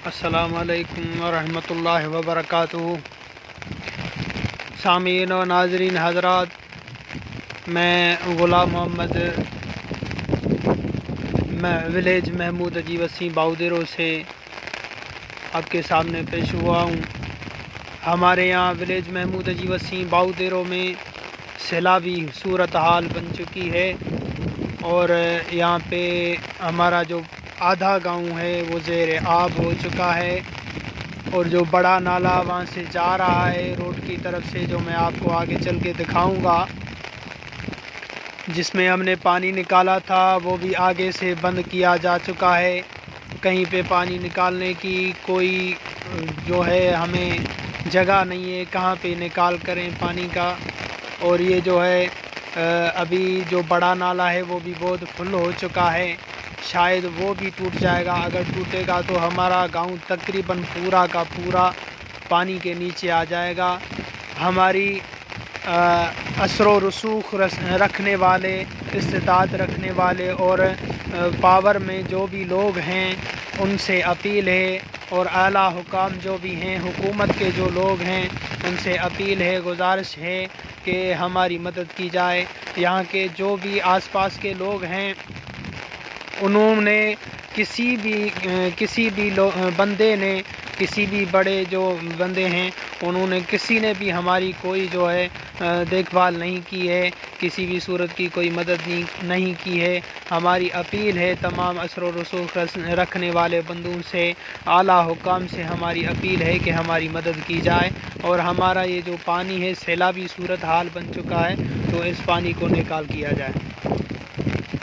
السلام علیکم ورحمۃ اللہ وبرکاتہ۔ سامعین و ناظرین حضرات، میں غلام محمد ولیج محمود حاجی وسیم باودیرو سے آپ کے سامنے پیش ہوا ہوں۔ ہمارے یہاں ولیج محمود حاجی وسیم باودیرو میں سیلابی صورتحال بن چکی ہے، اور یہاں پہ ہمارا جو آدھا گاؤں ہے وہ زیر آب ہو چکا ہے، اور جو بڑا نالا وہاں سے جا رہا ہے روڈ کی طرف سے، جو میں آپ کو آگے چل کے دکھاؤں گا، جس میں ہم نے پانی نکالا تھا وہ بھی آگے سے بند کیا جا چکا ہے۔ کہیں پہ پانی نکالنے کی کوئی جو ہے ہمیں جگہ نہیں ہے کہاں پہ نکال کریں پانی کا، اور یہ جو ہے ابھی جو بڑا نالا ہے وہ بھی بہت فل ہو چکا ہے، شاید وہ بھی ٹوٹ جائے گا۔ اگر ٹوٹے گا تو ہمارا گاؤں تقریباً پورا کا پورا پانی کے نیچے آ جائے گا۔ ہماری اثر و رسوخ رکھنے والے، استطاعت رکھنے والے اور پاور میں جو بھی لوگ ہیں ان سے اپیل ہے، اور اعلیٰ حکام جو بھی ہیں، حکومت کے جو لوگ ہیں، ان سے اپیل ہے، گزارش ہے کہ ہماری مدد کی جائے۔ یہاں کے جو بھی آس پاس کے لوگ ہیں، انہوں نے کسی بھی بندے نے، کسی بھی بڑے جو بندے ہیں، انہوں نے کسی نے بھی ہماری کوئی جو ہے دیکھ بھال نہیں کی ہے، کسی بھی صورت کی کوئی مدد نہیں کی ہے۔ ہماری اپیل ہے تمام اثر و رسوخ رکھنے والے بندوں سے، اعلیٰ حکام سے ہماری اپیل ہے کہ ہماری مدد کی جائے، اور ہمارا یہ جو پانی ہے سیلابی صورتحال بن چکا ہے، تو اس پانی کو نکال کیا جائے۔